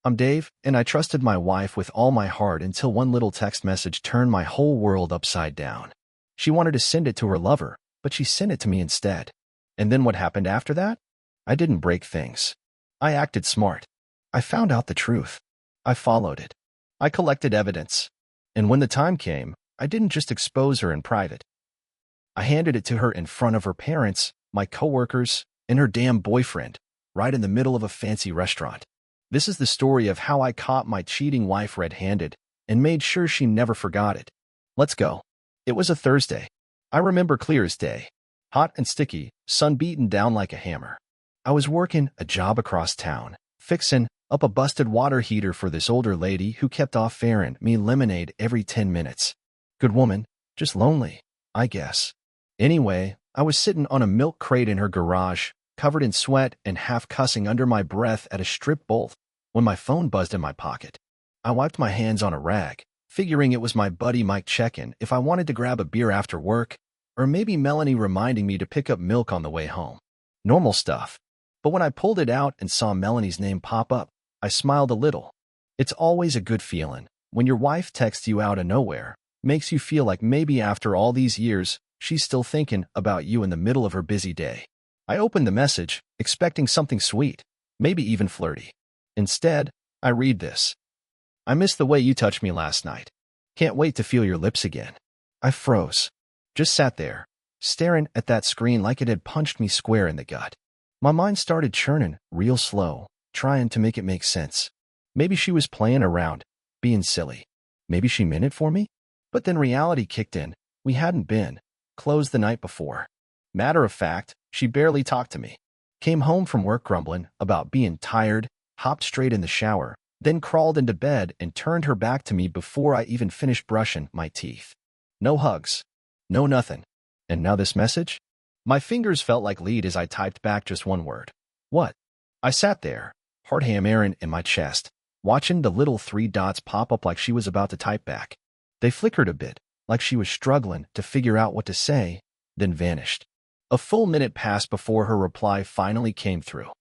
I'm Dave, and I trusted my wife with all my heart until one little text message turned my whole world upside down. She wanted to send it to her lover, but she sent it to me instead. And then what happened after that? I didn't break things. I acted smart. I found out the truth. I followed it. I collected evidence. And when the time came, I didn't just expose her in private. I handed it to her in front of her parents, my coworkers, and her damn boyfriend, right in the middle of a fancy restaurant. This is the story of how I caught my cheating wife red-handed and made sure she never forgot it. Let's go. It was a Thursday. I remember clear as day. Hot and sticky, sun beaten down like a hammer. I was working a job across town, fixing up a busted water heater for this older lady who kept offering me lemonade every 10 minutes. Good woman, just lonely, I guess. Anyway, I was sitting on a milk crate in her garage, covered in sweat and half cussing under my breath at a strip bolt, when my phone buzzed in my pocket. I wiped my hands on a rag, figuring it was my buddy Mike checking if I wanted to grab a beer after work, or maybe Melanie reminding me to pick up milk on the way home. Normal stuff. But when I pulled it out and saw Melanie's name pop up, I smiled a little. It's always a good feeling when your wife texts you out of nowhere, makes you feel like maybe after all these years, she's still thinking about you in the middle of her busy day. I opened the message, expecting something sweet, maybe even flirty. Instead, I read this. I missed the way you touched me last night. Can't wait to feel your lips again. I froze. Just sat there, staring at that screen like it had punched me square in the gut. My mind started churning, real slow, trying to make it make sense. Maybe she was playing around, being silly. Maybe she meant it for me? But then reality kicked in. We hadn't been closed the night before. Matter of fact, she barely talked to me. Came home from work grumbling about being tired, hopped straight in the shower, then crawled into bed and turned her back to me before I even finished brushing my teeth. No hugs. No nothing. And now this message? My fingers felt like lead as I typed back just one word. What? I sat there, heart hammering in my chest, watching the little 3 dots pop up like she was about to type back. They flickered a bit, like she was struggling to figure out what to say, then vanished. A full minute passed before her reply finally came through.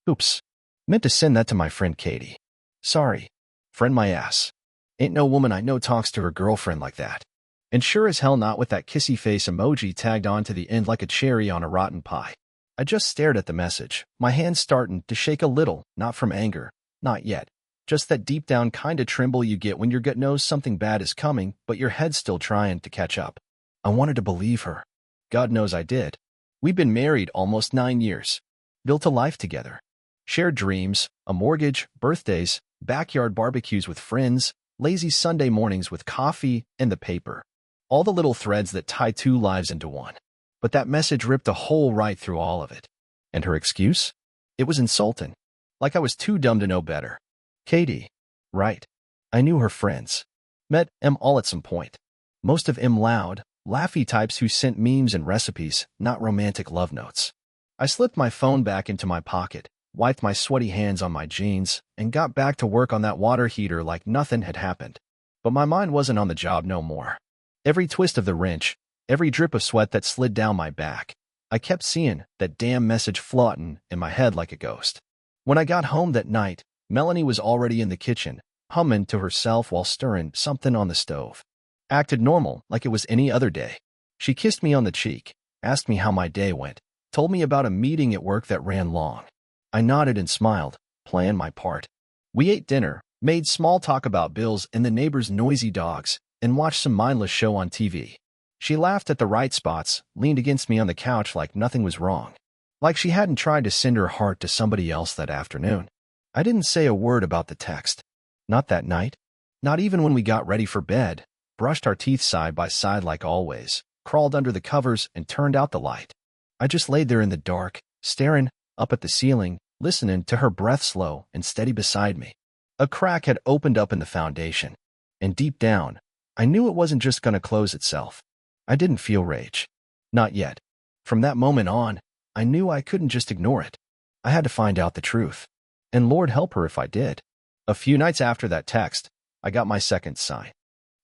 Oops. Meant to send that to my friend Katie. Sorry. Friend my ass. Ain't no woman I know talks to her girlfriend like that. And sure as hell not with that kissy face emoji tagged on to the end like a cherry on a rotten pie. I just stared at the message, my hands starting to shake a little, not from anger, not yet. Just that deep down kinda tremble you get when your gut knows something bad is coming, but your head's still trying to catch up. I wanted to believe her. God knows I did. We'd been married almost 9 years. Built a life together. Shared dreams, a mortgage, birthdays, backyard barbecues with friends, lazy Sunday mornings with coffee and the paper. All the little threads that tie 2 lives into one. But that message ripped a hole right through all of it. And her excuse? It was insulting. Like I was too dumb to know better. Katie. Right. I knew her friends. Met em all at some point. Most of em loud, laughy types who sent memes and recipes, not romantic love notes. I slipped my phone back into my pocket, wiped my sweaty hands on my jeans, and got back to work on that water heater like nothing had happened. But my mind wasn't on the job no more. Every twist of the wrench, every drip of sweat that slid down my back, I kept seeing that damn message floating in my head like a ghost. When I got home that night, Melanie was already in the kitchen, humming to herself while stirring something on the stove. Acted normal, like it was any other day. She kissed me on the cheek, asked me how my day went, told me about a meeting at work that ran long. I nodded and smiled, playing my part. We ate dinner, made small talk about bills and the neighbors' noisy dogs, and watched some mindless show on TV. She laughed at the right spots, leaned against me on the couch like nothing was wrong. Like she hadn't tried to send her heart to somebody else that afternoon. I didn't say a word about the text. Not that night. Not even when we got ready for bed, brushed our teeth side by side like always, crawled under the covers and turned out the light. I just laid there in the dark, staring up at the ceiling, listening to her breath slow and steady beside me. A crack had opened up in the foundation. And deep down, I knew it wasn't just going to close itself. I didn't feel rage. Not yet. From that moment on, I knew I couldn't just ignore it. I had to find out the truth. And Lord help her if I did. A few nights after that text, I got my second sign.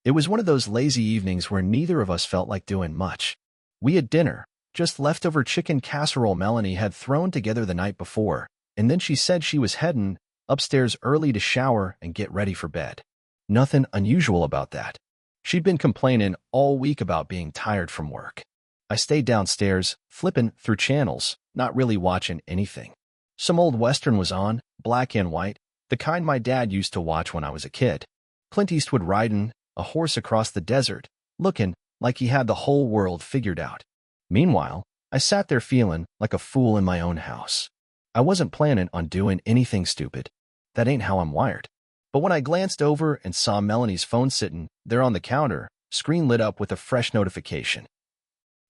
It was one of those lazy evenings where neither of us felt like doing much. We had dinner, just leftover chicken casserole Melanie had thrown together the night before, and then she said she was heading upstairs early to shower and get ready for bed. Nothing unusual about that. She'd been complaining all week about being tired from work. I stayed downstairs, flipping through channels, not really watching anything. Some old Western was on, black and white, the kind my dad used to watch when I was a kid. Clint Eastwood riding a horse across the desert, looking like he had the whole world figured out. Meanwhile, I sat there feeling like a fool in my own house. I wasn't planning on doing anything stupid. That ain't how I'm wired. But when I glanced over and saw Melanie's phone sitting there on the counter, screen lit up with a fresh notification.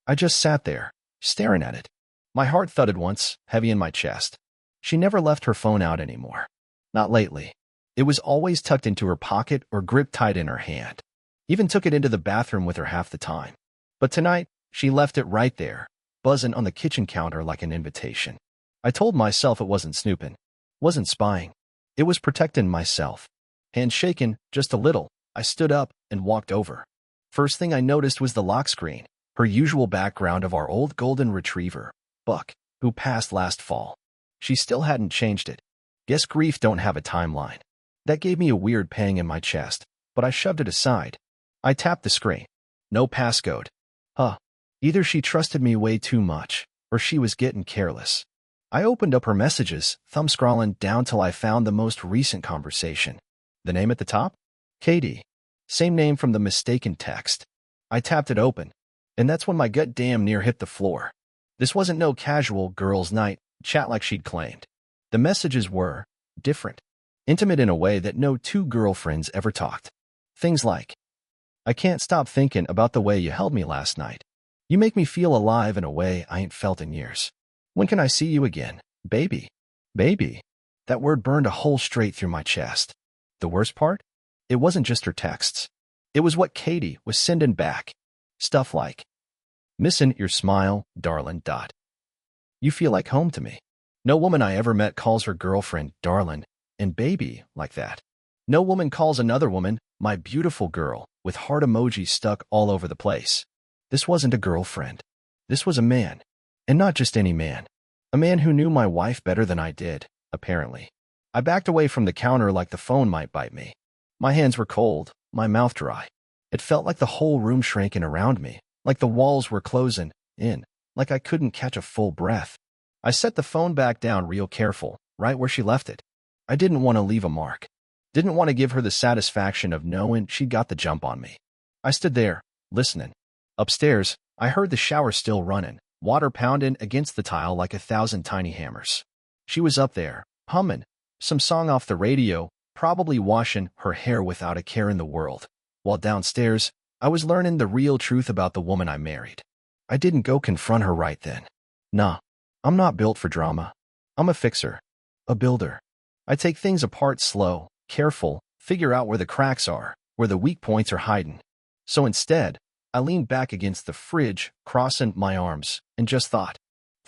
I just sat there, staring at it. My heart thudded once, heavy in my chest. She never left her phone out anymore. Not lately. It was always tucked into her pocket or gripped tight in her hand. Even took it into the bathroom with her half the time. But tonight, she left it right there, buzzing on the kitchen counter like an invitation. I told myself it wasn't snooping, wasn't spying. It was protecting myself. Hand shaken just a little, I stood up and walked over. First thing I noticed was the lock screen, her usual background of our old golden retriever, Buck, who passed last fall. She still hadn't changed it. Guess grief don't have a timeline. That gave me a weird pang in my chest, but I shoved it aside. I tapped the screen. No passcode. Either she trusted me way too much, or she was getting careless. I opened up her messages, thumb scrolling down till I found the most recent conversation. The name at the top? Katie. Same name from the mistaken text. I tapped it open, and that's when my gut damn near hit the floor. This wasn't no casual girls' night chat like she'd claimed. The messages were different, intimate in a way that no two girlfriends ever talked. Things like, I can't stop thinking about the way you held me last night. You make me feel alive in a way I ain't felt in years. When can I see you again, baby? Baby. That word burned a hole straight through my chest. The worst part? It wasn't just her texts. It was what Katie was sending back. Stuff like, missing your smile, darling. You feel like home to me. No woman I ever met calls her girlfriend darling and baby like that. No woman calls another woman my beautiful girl with heart emojis stuck all over the place. This wasn't a girlfriend. This was a man. And not just any man. A man who knew my wife better than I did, apparently. I backed away from the counter like the phone might bite me. My hands were cold, my mouth dry. It felt like the whole room shrank in around me, like the walls were closing in, like I couldn't catch a full breath. I set the phone back down real careful, right where she left it. I didn't want to leave a mark. Didn't want to give her the satisfaction of knowing she'd got the jump on me. I stood there, listening. Upstairs, I heard the shower still running, water pounding against the tile like 1,000 tiny hammers. She was up there, humming some song off the radio, probably washing her hair without a care in the world. While downstairs, I was learning the real truth about the woman I married. I didn't go confront her right then. Nah, I'm not built for drama. I'm a fixer, a builder. I take things apart slow, careful, figure out where the cracks are, where the weak points are hiding. So instead, I leaned back against the fridge, crossing my arms, and just thought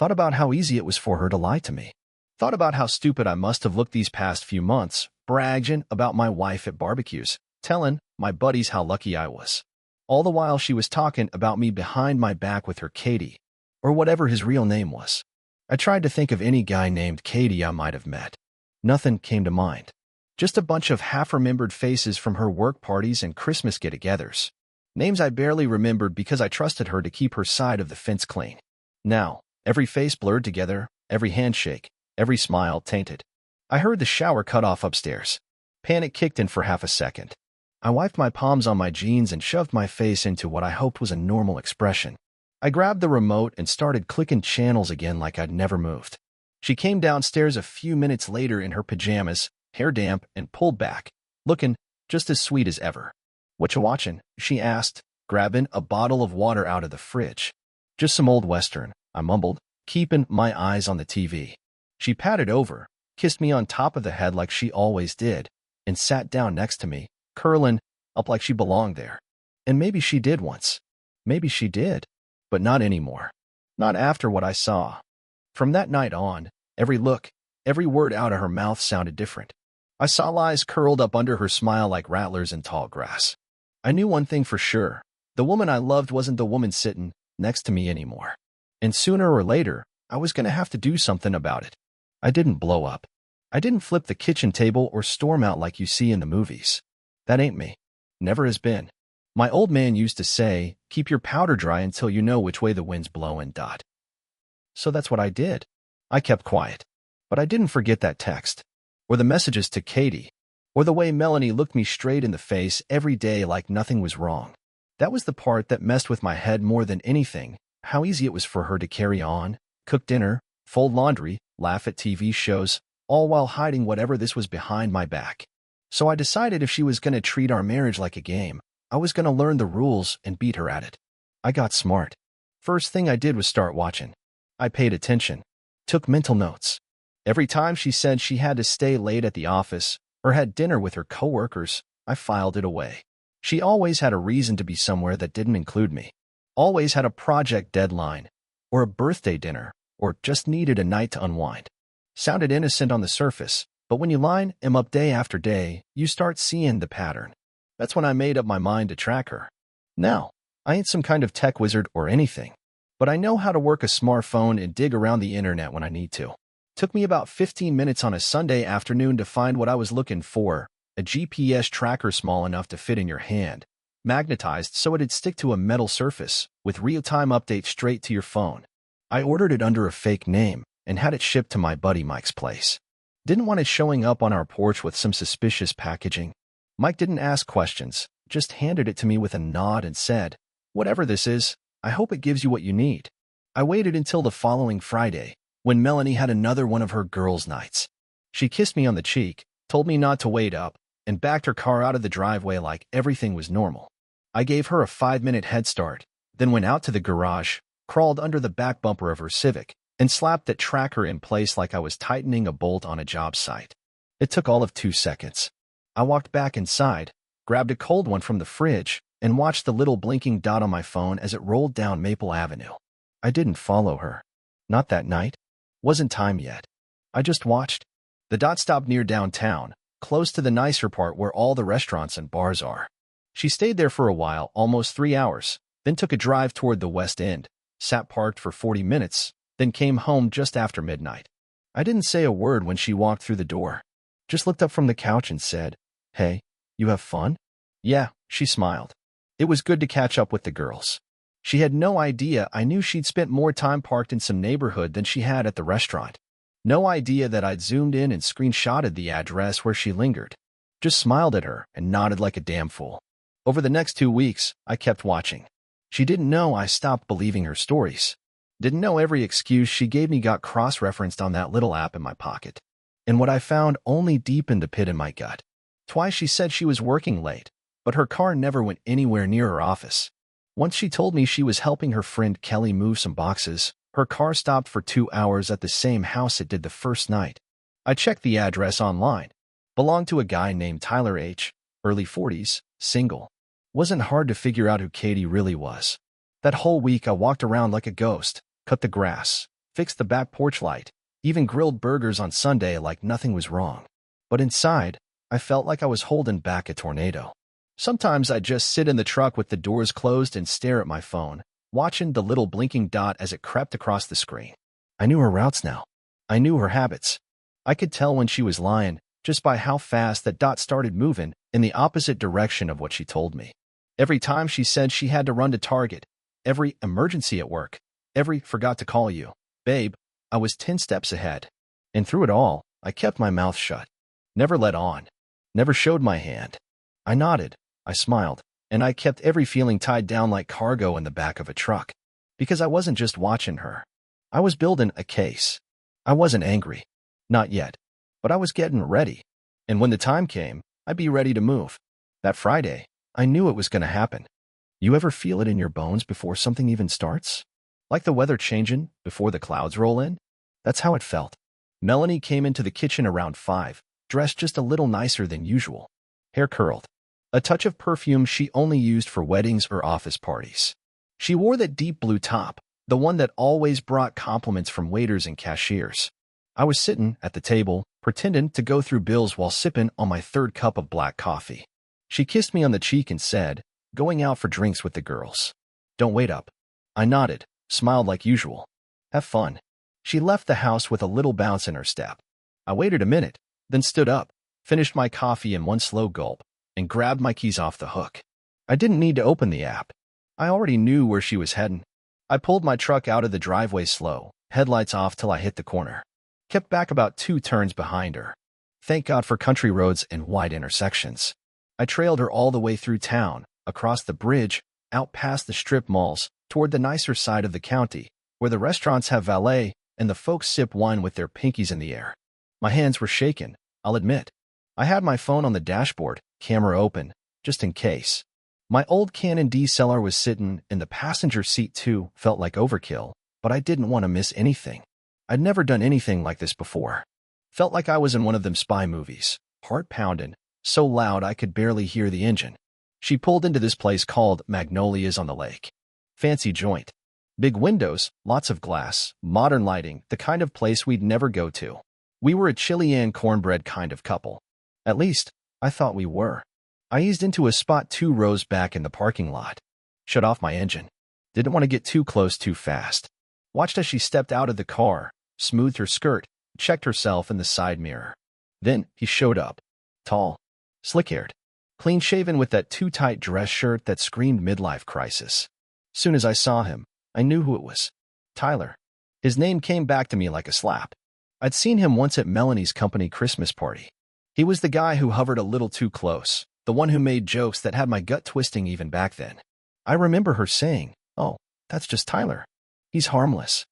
about how easy it was for her to lie to me. Thought about how stupid I must have looked these past few months, bragging about my wife at barbecues, telling my buddies how lucky I was. All the while she was talking about me behind my back with her Katie, or whatever his real name was. I tried to think of any guy named Katie I might have met. Nothing came to mind. Just a bunch of half-remembered faces from her work parties and Christmas get-togethers. Names I barely remembered because I trusted her to keep her side of the fence clean. Now, every face blurred together, every handshake, every smile tainted. I heard the shower cut off upstairs. Panic kicked in for half a second. I wiped my palms on my jeans and shoved my face into what I hoped was a normal expression. I grabbed the remote and started clicking channels again like I'd never moved. She came downstairs a few minutes later in her pajamas, hair damp and pulled back, looking just as sweet as ever. "What you watching?" she asked, grabbing a bottle of water out of the fridge. "Just some old Western," I mumbled, keeping my eyes on the TV. She patted over, kissed me on top of the head like she always did, and sat down next to me, curling up like she belonged there. And maybe she did once. Maybe she did. But not anymore. Not after what I saw. From that night on, every look, every word out of her mouth sounded different. I saw lies curled up under her smile like rattlers in tall grass. I knew one thing for sure. The woman I loved wasn't the woman sitting next to me anymore. And sooner or later, I was going to have to do something about it. I didn't blow up. I didn't flip the kitchen table or storm out like you see in the movies. That ain't me. Never has been. My old man used to say, keep your powder dry until you know which way the wind's blowing. So that's what I did. I kept quiet. But I didn't forget that text, or the messages to Katie, or the way Melanie looked me straight in the face every day like nothing was wrong. That was the part that messed with my head more than anything, how easy it was for her to carry on, cook dinner, fold laundry, laugh at TV shows, all while hiding whatever this was behind my back. So I decided if she was going to treat our marriage like a game, I was going to learn the rules and beat her at it. I got smart. First thing I did was start watching. I paid attention, took mental notes. Every time she said she had to stay late at the office or had dinner with her coworkers, I filed it away. She always had a reason to be somewhere that didn't include me. Always had a project deadline, or a birthday dinner, or just needed a night to unwind. Sounded innocent on the surface, but when you line them up day after day, you start seeing the pattern. That's when I made up my mind to track her. Now, I ain't some kind of tech wizard or anything, but I know how to work a smartphone and dig around the internet when I need to. Took me about 15 minutes on a Sunday afternoon to find what I was looking for, a GPS tracker small enough to fit in your hand, magnetized so it'd stick to a metal surface, with real-time updates straight to your phone. I ordered it under a fake name and had it shipped to my buddy Mike's place. Didn't want it showing up on our porch with some suspicious packaging. Mike didn't ask questions, just handed it to me with a nod and said, "Whatever this is, I hope it gives you what you need." I waited until the following Friday, when Melanie had another one of her girls' nights. She kissed me on the cheek, told me not to wait up, and backed her car out of the driveway like everything was normal. I gave her a 5-minute head start, then went out to the garage, crawled under the back bumper of her Civic, and slapped that tracker in place like I was tightening a bolt on a job site. It took all of 2 seconds. I walked back inside, grabbed a cold one from the fridge, and watched the little blinking dot on my phone as it rolled down Maple Avenue. I didn't follow her. Not that night. Wasn't time yet. I just watched. The dot stopped near downtown, close to the nicer part where all the restaurants and bars are. She stayed there for a while, almost 3 hours, then took a drive toward the West End, sat parked for 40 minutes, then came home just after midnight. I didn't say a word when she walked through the door. Just looked up from the couch and said, "Hey, you have fun?" "Yeah," she smiled. It was good to catch up with the girls. She had no idea I knew she'd spent more time parked in some neighborhood than she had at the restaurant. No idea that I'd zoomed in and screenshotted the address where she lingered. Just smiled at her and nodded like a damn fool. Over the next 2 weeks, I kept watching. She didn't know I stopped believing her stories. Didn't know every excuse she gave me got cross-referenced on that little app in my pocket. And what I found only deepened the pit in my gut. Twice she said she was working late, but her car never went anywhere near her office. Once she told me she was helping her friend Kelly move some boxes. Her car stopped for 2 hours at the same house it did the first night. I checked the address online. Belonged to a guy named Tyler H., early 40s, single. Wasn't hard to figure out who Katie really was. That whole week I walked around like a ghost, cut the grass, fixed the back porch light, even grilled burgers on Sunday like nothing was wrong. But inside, I felt like I was holding back a tornado. Sometimes I'd just sit in the truck with the doors closed and stare at my phone, watching the little blinking dot as it crept across the screen. I knew her routes now. I knew her habits. I could tell when she was lying just by how fast that dot started moving in the opposite direction of what she told me. Every time she said she had to run to Target, every emergency at work, every forgot to call you, babe, I was 10 steps ahead. And through it all, I kept my mouth shut. Never let on. Never showed my hand. I nodded. I smiled. And I kept every feeling tied down like cargo in the back of a truck. Because I wasn't just watching her. I was building a case. I wasn't angry. Not yet. But I was getting ready. And when the time came, I'd be ready to move. That Friday, I knew it was going to happen. You ever feel it in your bones before something even starts? Like the weather changing before the clouds roll in? That's how it felt. Melanie came into the kitchen around 5, dressed just a little nicer than usual. Hair curled. A touch of perfume she only used for weddings or office parties. She wore that deep blue top, the one that always brought compliments from waiters and cashiers. I was sitting at the table, pretending to go through bills while sipping on my 3rd cup of black coffee. She kissed me on the cheek and said, "Going out for drinks with the girls. Don't wait up." I nodded, smiled like usual. "Have fun." She left the house with a little bounce in her step. I waited a minute, then stood up, finished my coffee in one slow gulp, and grabbed my keys off the hook. I didn't need to open the app. I already knew where she was heading. I pulled my truck out of the driveway slow, headlights off till I hit the corner. Kept back about 2 turns behind her. Thank God for country roads and wide intersections. I trailed her all the way through town, across the bridge, out past the strip malls, toward the nicer side of the county, where the restaurants have valet and the folks sip wine with their pinkies in the air. My hands were shaking, I'll admit. I had my phone on the dashboard, camera open, just in case. My old Canon DSLR was sitting in the passenger seat too, felt like overkill, but I didn't want to miss anything. I'd never done anything like this before. Felt like I was in one of them spy movies, heart pounding, so loud I could barely hear the engine. She pulled into this place called Magnolias on the Lake. Fancy joint. Big windows, lots of glass, modern lighting, the kind of place we'd never go to. We were a Chilean cornbread kind of couple. At least, I thought we were. I eased into a spot 2 rows back in the parking lot. Shut off my engine. Didn't want to get too close too fast. Watched as she stepped out of the car, smoothed her skirt, checked herself in the side mirror. Then he showed up. Tall, slick-haired, clean-shaven with that too-tight dress shirt that screamed midlife crisis. Soon as I saw him, I knew who it was. Tyler. His name came back to me like a slap. I'd seen him once at Melanie's company Christmas party. He was the guy who hovered a little too close, the one who made jokes that had my gut twisting even back then. I remember her saying, "Oh, that's just Tyler. He's harmless."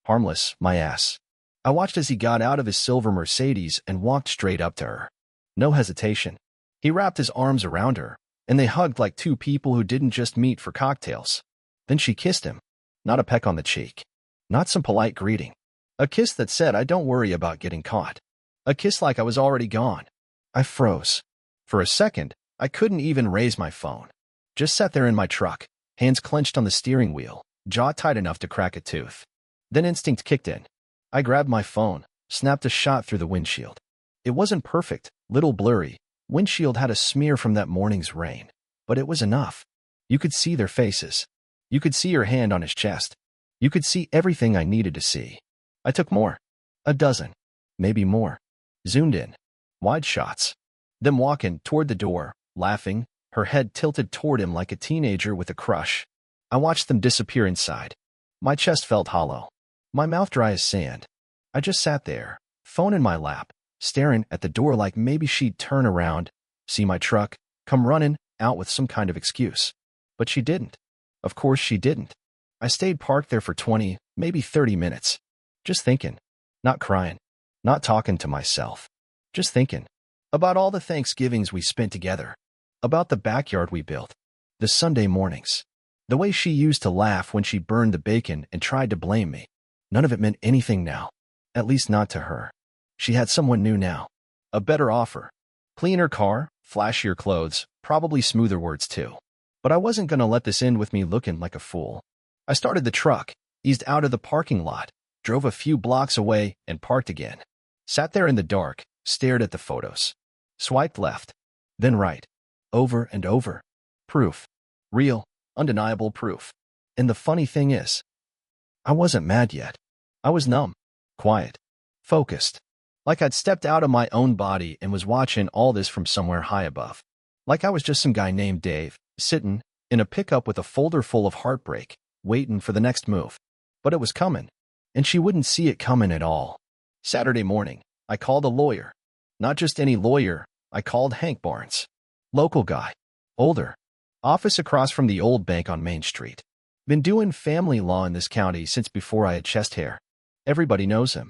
Harmless, my ass. I watched as he got out of his silver Mercedes and walked straight up to her. No hesitation. He wrapped his arms around her, and they hugged like 2 people who didn't just meet for cocktails. Then she kissed him. Not a peck on the cheek. Not some polite greeting. A kiss that said, "I don't worry about getting caught." A kiss like I was already gone. I froze. For a second, I couldn't even raise my phone. Just sat there in my truck, hands clenched on the steering wheel, jaw tight enough to crack a tooth. Then instinct kicked in. I grabbed my phone, snapped a shot through the windshield. It wasn't perfect, little blurry. Windshield had a smear from that morning's rain. But it was enough. You could see their faces. You could see her hand on his chest. You could see everything I needed to see. I took more. A dozen. Maybe more. Zoomed in. Wide shots. Them walking toward the door, laughing, her head tilted toward him like a teenager with a crush. I watched them disappear inside. My chest felt hollow. My mouth dry as sand. I just sat there, phone in my lap, staring at the door like maybe she'd turn around, see my truck, come running out with some kind of excuse. But she didn't. Of course she didn't. I stayed parked there for 20, maybe 30 minutes. Just thinking. Not crying. Not talking to myself. Just thinking. About all the Thanksgivings we spent together. About the backyard we built. The Sunday mornings. The way she used to laugh when she burned the bacon and tried to blame me. None of it meant anything now. At least not to her. She had someone new now. A better offer. Cleaner car, flashier clothes, probably smoother words too. But I wasn't going to let this end with me looking like a fool. I started the truck, eased out of the parking lot, drove a few blocks away and parked again. Sat there in the dark, stared at the photos. Swiped left. Then right. Over and over. Proof. Real, undeniable proof. And the funny thing is, I wasn't mad yet. I was numb, quiet, focused. Like I'd stepped out of my own body and was watching all this from somewhere high above. Like I was just some guy named Dave, sitting in a pickup with a folder full of heartbreak, waiting for the next move. But it was coming, and she wouldn't see it coming at all. Saturday morning, I called a lawyer. Not just any lawyer, I called Hank Barnes. Local guy. Older. Office across from the old bank on Main Street. Been doing family law in this county since before I had chest hair. Everybody knows him.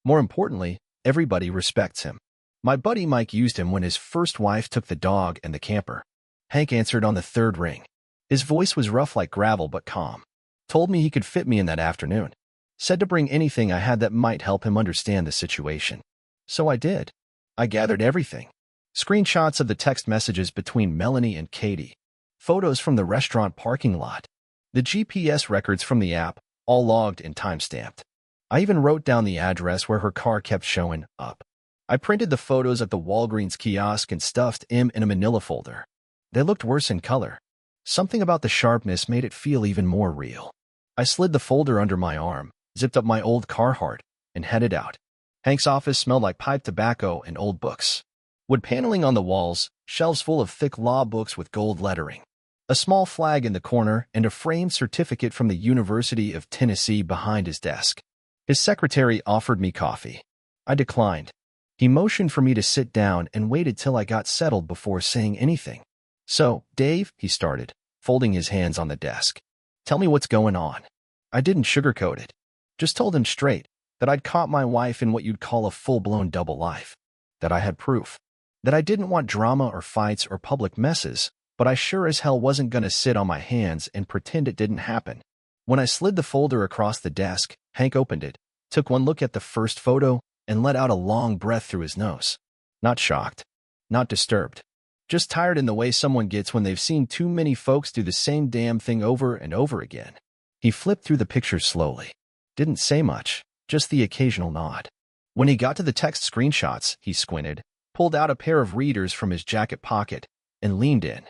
More importantly, everybody respects him. My buddy Mike used him when his first wife took the dog and the camper. Hank answered on the 3rd ring. His voice was rough like gravel but calm. Told me he could fit me in that afternoon. Said to bring anything I had that might help him understand the situation. So I did. I gathered everything. Screenshots of the text messages between Melanie and Katie. Photos from the restaurant parking lot. The GPS records from the app, all logged and time-stamped. I even wrote down the address where her car kept showing up. I printed the photos at the Walgreens kiosk and stuffed them in a manila folder. They looked worse in color. Something about the sharpness made it feel even more real. I slid the folder under my arm, zipped up my old Carhartt, and headed out. Hank's office smelled like pipe tobacco and old books. Wood paneling on the walls, shelves full of thick law books with gold lettering. A small flag in the corner and a framed certificate from the University of Tennessee behind his desk. His secretary offered me coffee. I declined. He motioned for me to sit down and waited till I got settled before saying anything. "So, Dave," he started, folding his hands on the desk. "Tell me what's going on." I didn't sugarcoat it. Just told him straight that I'd caught my wife in what you'd call a full-blown double life. That I had proof. That I didn't want drama or fights or public messes, but I sure as hell wasn't going to sit on my hands and pretend it didn't happen. When I slid the folder across the desk, Hank opened it, took one look at the first photo, and let out a long breath through his nose. Not shocked. Not disturbed. Just tired in the way someone gets when they've seen too many folks do the same damn thing over and over again. He flipped through the pictures slowly. Didn't say much, just the occasional nod. When he got to the text screenshots, he squinted, pulled out a pair of readers from his jacket pocket, and leaned in.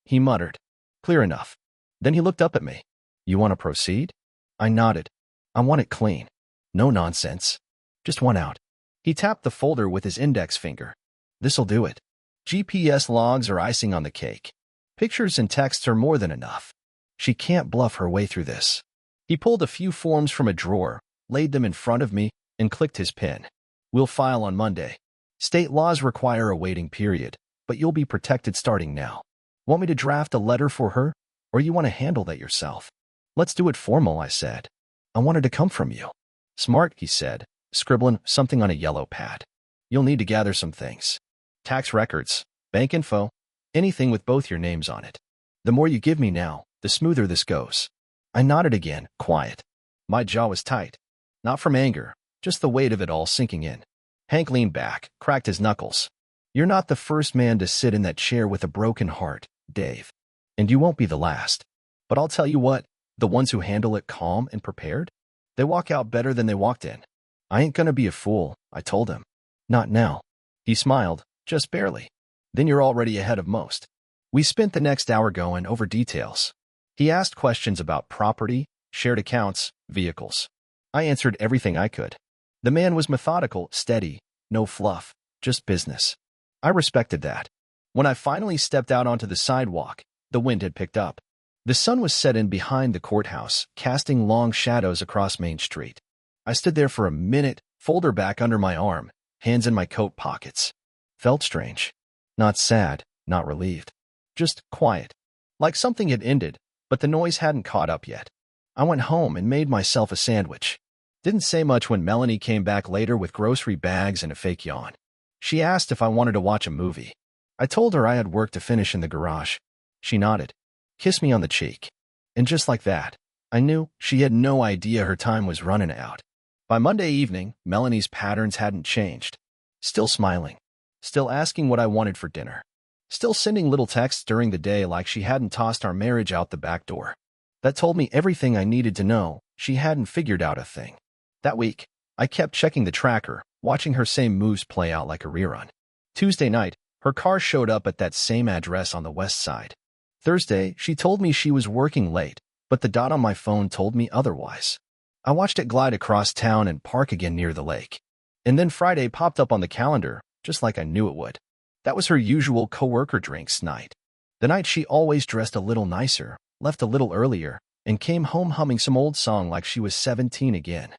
He muttered. Clear enough. Then he looked up at me. "You want to proceed?" I nodded. "I want it clean. No nonsense. Just one out." He tapped the folder with his index finger. "This'll do it. GPS logs are icing on the cake. Pictures and texts are more than enough. She can't bluff her way through this." He pulled a few forms from a drawer, laid them in front of me, and clicked his pen. "We'll file on Monday. State laws require a waiting period, but you'll be protected starting now. Want me to draft a letter for her, or you want to handle that yourself?" "Let's do it formal," I said. "I wanted to come from you." "Smart," he said, scribbling something on a yellow pad. "You'll need to gather some things. Tax records, bank info, anything with both your names on it. The more you give me now, the smoother this goes." I nodded again, quiet. My jaw was tight. Not from anger, just the weight of it all sinking in. Hank leaned back, cracked his knuckles. "You're not the first man to sit in that chair with a broken heart, Dave. And you won't be the last. But I'll tell you what, the ones who handle it calm and prepared, they walk out better than they walked in." "I ain't gonna be a fool," I told him. "Not now." He smiled, just barely. "Then you're already ahead of most." We spent the next hour going over details. He asked questions about property, shared accounts, vehicles. I answered everything I could. The man was methodical, steady, no fluff, just business. I respected that. When I finally stepped out onto the sidewalk, the wind had picked up. The sun was set in behind the courthouse, casting long shadows across Main Street. I stood there for a minute, folder back under my arm, hands in my coat pockets. Felt strange. Not sad, not relieved. Just quiet. Like something had ended, but the noise hadn't caught up yet. I went home and made myself a sandwich. Didn't say much when Melanie came back later with grocery bags and a fake yawn. She asked if I wanted to watch a movie. I told her I had work to finish in the garage. She nodded, kissed me on the cheek. And just like that, I knew she had no idea her time was running out. By Monday evening, Melanie's patterns hadn't changed. Still smiling. Still asking what I wanted for dinner. Still sending little texts during the day like she hadn't tossed our marriage out the back door. That told me everything I needed to know. She hadn't figured out a thing. That week, I kept checking the tracker, watching her same moves play out like a rerun. Tuesday night, her car showed up at that same address on the west side. Thursday, she told me she was working late, but the dot on my phone told me otherwise. I watched it glide across town and park again near the lake. And then Friday popped up on the calendar, just like I knew it would. That was her usual coworker drinks night. The night she always dressed a little nicer, left a little earlier, and came home humming some old song like she was 17 again.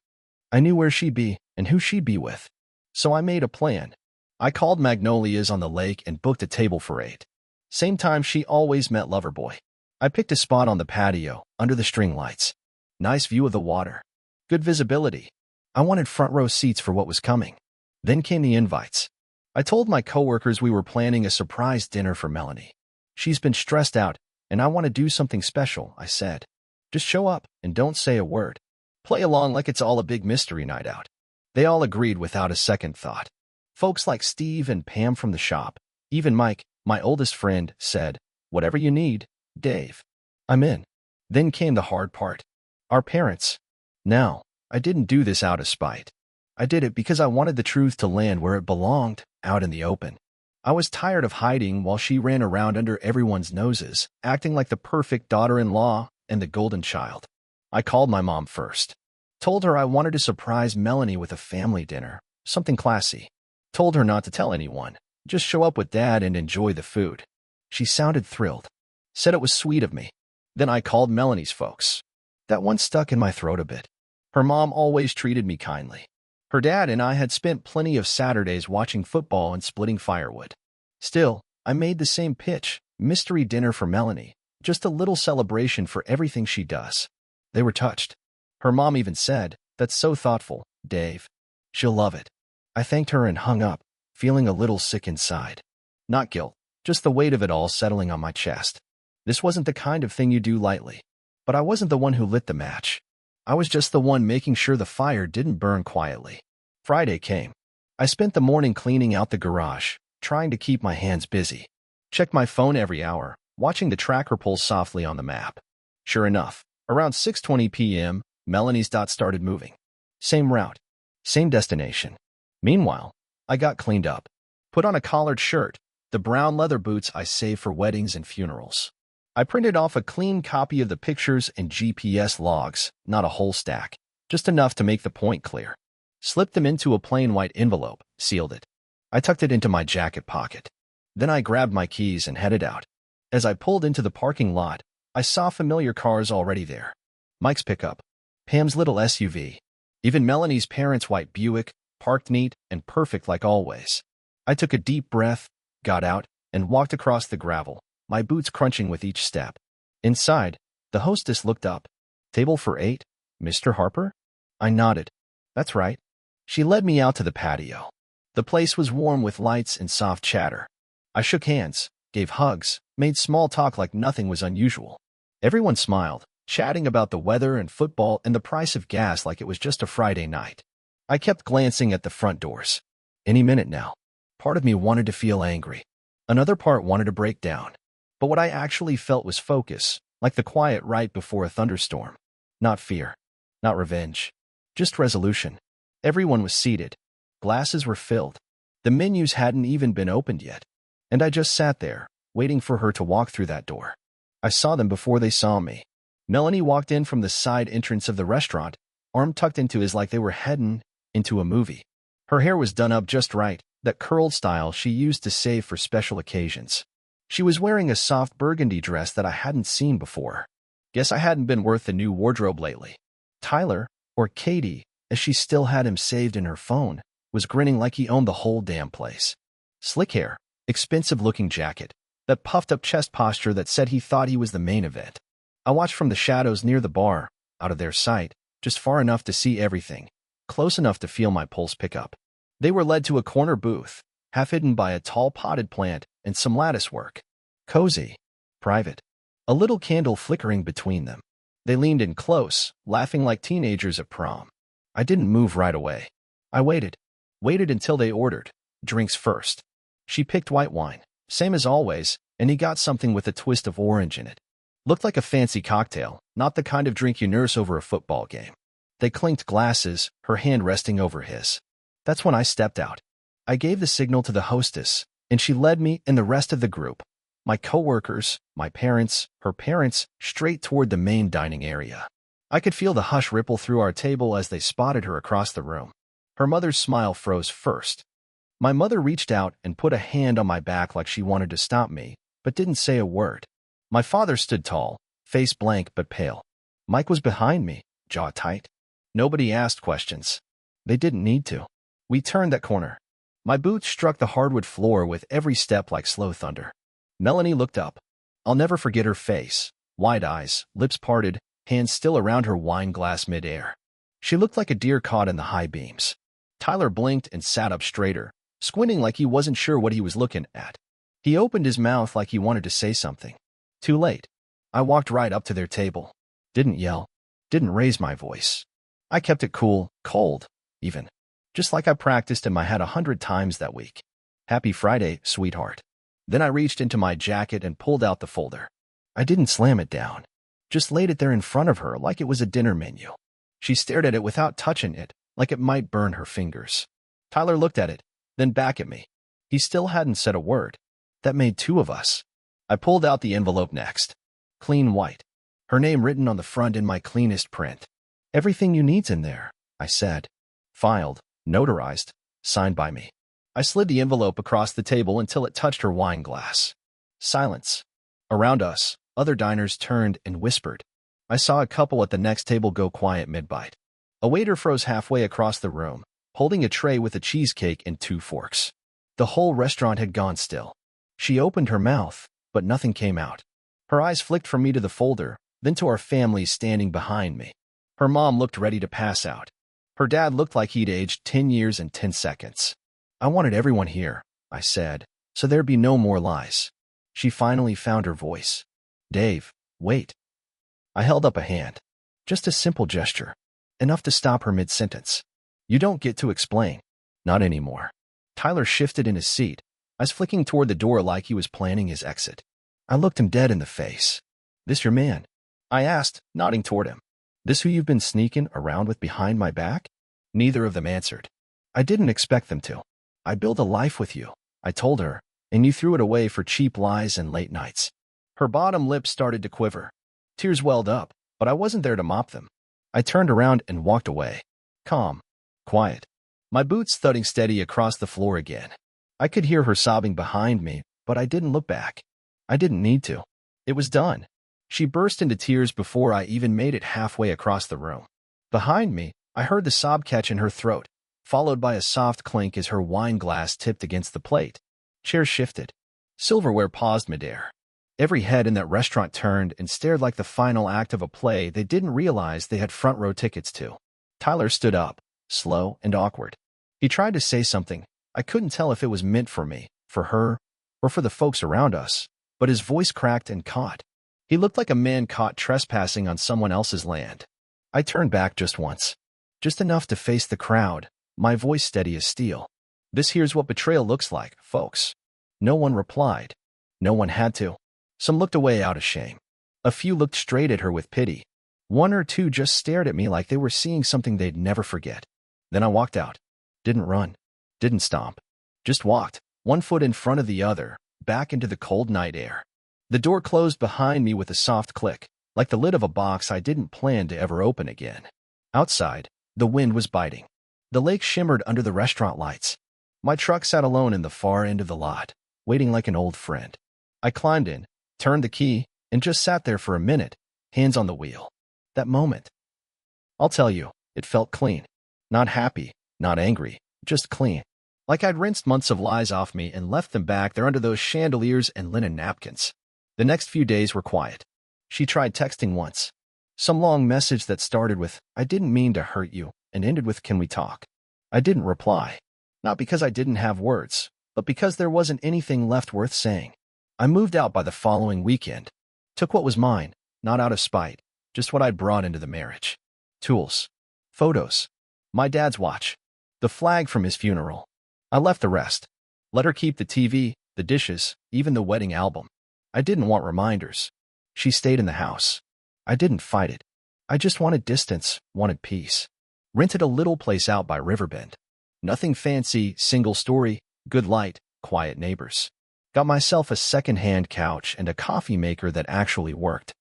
I knew where she'd be and who she'd be with. So I made a plan. I called Magnolia's on the lake and booked a table for 8. Same time she always met Loverboy. I picked a spot on the patio, under the string lights. Nice view of the water. Good visibility. I wanted front row seats for what was coming. Then came the invites. I told my coworkers we were planning a surprise dinner for Melanie. She's been stressed out, and I want to do something special, I said. Just show up and don't say a word. Play along like it's all a big mystery night out. They all agreed without a second thought. Folks like Steve and Pam from the shop, even Mike, my oldest friend, said, "Whatever you need, Dave." I'm in. Then came the hard part. Our parents. Now, I didn't do this out of spite. I did it because I wanted the truth to land where it belonged, out in the open. I was tired of hiding while she ran around under everyone's noses, acting like the perfect daughter-in-law and the golden child. I called my mom first. Told her I wanted to surprise Melanie with a family dinner, something classy. Told her not to tell anyone, just show up with Dad and enjoy the food. She sounded thrilled. Said it was sweet of me. Then I called Melanie's folks. That one stuck in my throat a bit. Her mom always treated me kindly. Her dad and I had spent plenty of Saturdays watching football and splitting firewood. Still, I made the same pitch, mystery dinner for Melanie, just a little celebration for everything she does. They were touched. Her mom even said, "That's so thoughtful, Dave. She'll love it." I thanked her and hung up, feeling a little sick inside. Not guilt, just the weight of it all settling on my chest. This wasn't the kind of thing you do lightly. But I wasn't the one who lit the match. I was just the one making sure the fire didn't burn quietly. Friday came. I spent the morning cleaning out the garage, trying to keep my hands busy. Checked my phone every hour, watching the tracker pull softly on the map. Sure enough, around 6:20 p.m., Melanie's dot started moving. Same route, same destination. Meanwhile, I got cleaned up. Put on a collared shirt, the brown leather boots I save for weddings and funerals. I printed off a clean copy of the pictures and GPS logs, not a whole stack, just enough to make the point clear. Slipped them into a plain white envelope, sealed it. I tucked it into my jacket pocket. Then I grabbed my keys and headed out. As I pulled into the parking lot, I saw familiar cars already there. Mike's pickup, Pam's little SUV, even Melanie's parents' white Buick, parked neat and perfect like always. I took a deep breath, got out, and walked across the gravel, my boots crunching with each step. Inside, the hostess looked up. "Table for 8, Mr. Harper?" I nodded. "That's right." She led me out to the patio. The place was warm with lights and soft chatter. I shook hands, gave hugs, made small talk like nothing was unusual. Everyone smiled, chatting about the weather and football and the price of gas like it was just a Friday night. I kept glancing at the front doors. Any minute now. Part of me wanted to feel angry. Another part wanted to break down. But what I actually felt was focus, like the quiet right before a thunderstorm. Not fear. Not revenge. Just resolution. Everyone was seated. Glasses were filled. The menus hadn't even been opened yet. And I just sat there, waiting for her to walk through that door. I saw them before they saw me. Melanie walked in from the side entrance of the restaurant, arm tucked into his like they were heading into a movie. Her hair was done up just right, that curled style she used to save for special occasions. She was wearing a soft burgundy dress that I hadn't seen before. Guess I hadn't been worth the new wardrobe lately. Tyler, or Katie, as she still had him saved in her phone, was grinning like he owned the whole damn place. Slick hair, expensive-looking jacket, that puffed-up chest posture that said he thought he was the main event. I watched from the shadows near the bar, out of their sight, just far enough to see everything, close enough to feel my pulse pick up. They were led to a corner booth, half hidden by a tall potted plant and some lattice work. Cozy. Private. A little candle flickering between them. They leaned in close, laughing like teenagers at prom. I didn't move right away. I waited. Waited until they ordered. Drinks first. She picked white wine, same as always, and he got something with a twist of orange in it. Looked like a fancy cocktail, not the kind of drink you nurse over a football game. They clinked glasses, her hand resting over his. That's when I stepped out. I gave the signal to the hostess, and she led me and the rest of the group, my coworkers, my parents, her parents, straight toward the main dining area. I could feel the hush ripple through our table as they spotted her across the room. Her mother's smile froze first. My mother reached out and put a hand on my back like she wanted to stop me, but didn't say a word. My father stood tall, face blank but pale. Mike was behind me, jaw tight. Nobody asked questions. They didn't need to. We turned that corner. My boots struck the hardwood floor with every step like slow thunder. Melanie looked up. I'll never forget her face. Wide eyes, lips parted, hands still around her wine glass midair. She looked like a deer caught in the high beams. Tyler blinked and sat up straighter, squinting like he wasn't sure what he was looking at. He opened his mouth like he wanted to say something. Too late. I walked right up to their table. Didn't yell. Didn't raise my voice. I kept it cool, cold, even. Just like I practiced in my head 100 times that week. Happy Friday, sweetheart. Then I reached into my jacket and pulled out the folder. I didn't slam it down. Just laid it there in front of her like it was a dinner menu. She stared at it without touching it, like it might burn her fingers. Tyler looked at it, then back at me. He still hadn't said a word. That made 2 of us. I pulled out the envelope next. Clean white. Her name written on the front in my cleanest print. Everything you need's in there, I said. Filed, notarized, signed by me. I slid the envelope across the table until it touched her wine glass. Silence. Around us, other diners turned and whispered. I saw a couple at the next table go quiet mid-bite. A waiter froze halfway across the room, holding a tray with a cheesecake and 2 forks. The whole restaurant had gone still. She opened her mouth, but nothing came out. Her eyes flicked from me to the folder, then to our family standing behind me. Her mom looked ready to pass out. Her dad looked like he'd aged 10 years and 10 seconds. I wanted everyone here, I said, so there'd be no more lies. She finally found her voice. Dave, wait. I held up a hand. Just a simple gesture. Enough to stop her mid-sentence. You don't get to explain. Not anymore. Tyler shifted in his seat, eyes flicking toward the door like he was planning his exit. I looked him dead in the face. This your man? I asked, nodding toward him. This who you've been sneaking around with behind my back? Neither of them answered. I didn't expect them to. I built a life with you, I told her, and you threw it away for cheap lies and late nights. Her bottom lip started to quiver. Tears welled up, but I wasn't there to mop them. I turned around and walked away. Calm. Quiet. My boots thudding steady across the floor again. I could hear her sobbing behind me, but I didn't look back. I didn't need to. It was done. She burst into tears before I even made it halfway across the room. Behind me, I heard the sob catch in her throat, followed by a soft clink as her wine glass tipped against the plate. Chairs shifted. Silverware paused midair. Every head in that restaurant turned and stared like the final act of a play they didn't realize they had front row tickets to. Tyler stood up, slow and awkward. He tried to say something. I couldn't tell if it was meant for me, for her, or for the folks around us, but his voice cracked and caught. He looked like a man caught trespassing on someone else's land. I turned back just once. Just enough to face the crowd, my voice steady as steel. This here's what betrayal looks like, folks. No one replied. No one had to. Some looked away out of shame. A few looked straight at her with pity. 1 or 2 just stared at me like they were seeing something they'd never forget. Then I walked out. Didn't run. Didn't stomp. Just walked, 1 foot in front of the other, back into the cold night air. The door closed behind me with a soft click, like the lid of a box I didn't plan to ever open again. Outside, the wind was biting. The lake shimmered under the restaurant lights. My truck sat alone in the far end of the lot, waiting like an old friend. I climbed in, turned the key, and just sat there for a minute, hands on the wheel. That moment. I'll tell you, it felt clean. Not happy, not angry, just clean. Like I'd rinsed months of lies off me and left them back there under those chandeliers and linen napkins. The next few days were quiet. She tried texting once. Some long message that started with, I didn't mean to hurt you, and ended with, can we talk? I didn't reply. Not because I didn't have words, but because there wasn't anything left worth saying. I moved out by the following weekend. Took what was mine, not out of spite, just what I'd brought into the marriage. Tools. Photos. My dad's watch. The flag from his funeral. I left the rest. Let her keep the TV, the dishes, even the wedding album. I didn't want reminders. She stayed in the house. I didn't fight it. I just wanted distance, wanted peace. Rented a little place out by Riverbend. Nothing fancy, single story, good light, quiet neighbors. Got myself a second-hand couch and a coffee maker that actually worked.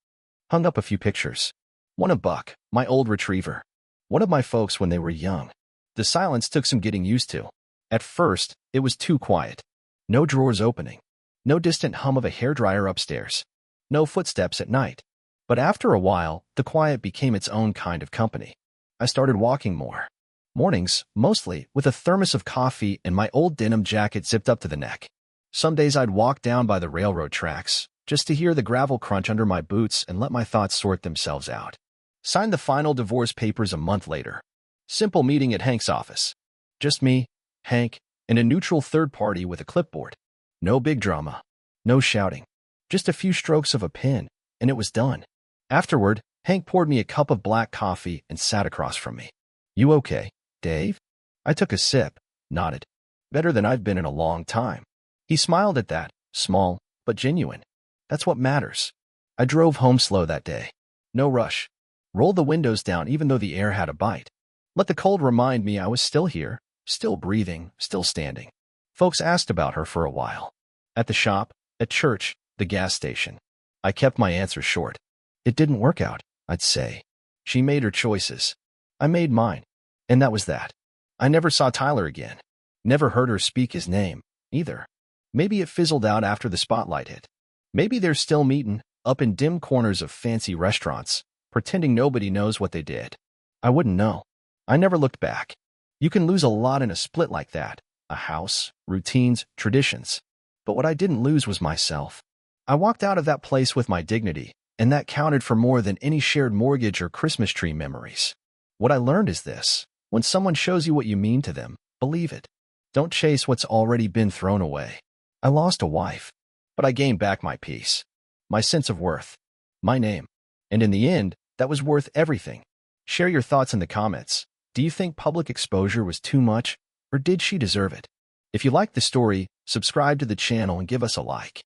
Hung up a few pictures. One of Buck, my old retriever. One of my folks when they were young. The silence took some getting used to. At first, it was too quiet. No drawers opening. No distant hum of a hairdryer upstairs. No footsteps at night. But after a while, the quiet became its own kind of company. I started walking more. Mornings, mostly, with a thermos of coffee and my old denim jacket zipped up to the neck. Some days I'd walk down by the railroad tracks, just to hear the gravel crunch under my boots and let my thoughts sort themselves out. Signed the final divorce papers a month later. Simple meeting at Hank's office. Just me, Hank, and a neutral third party with a clipboard. No big drama. No shouting. Just a few strokes of a pen, and it was done. Afterward, Hank poured me a cup of black coffee and sat across from me. You okay, Dave? I took a sip, nodded. Better than I've been in a long time. He smiled at that, small, but genuine. That's what matters. I drove home slow that day. No rush. Rolled the windows down even though the air had a bite. Let the cold remind me I was still here, still breathing, still standing. Folks asked about her for a while. At the shop, at church, the gas station. I kept my answers short. It didn't work out, I'd say. She made her choices. I made mine. And that was that. I never saw Tyler again. Never heard her speak his name, either. Maybe it fizzled out after the spotlight hit. Maybe they're still meeting, up in dim corners of fancy restaurants, pretending nobody knows what they did. I wouldn't know. I never looked back. You can lose a lot in a split like that. A house, routines, traditions. But what I didn't lose was myself. I walked out of that place with my dignity, and that counted for more than any shared mortgage or Christmas tree memories. What I learned is this: when someone shows you what you mean to them, believe it. Don't chase what's already been thrown away. I lost a wife, but I gained back my peace, my sense of worth, my name. And in the end, that was worth everything. Share your thoughts in the comments. Do you think public exposure was too much, or did she deserve it? If you liked the story, subscribe to the channel and give us a like.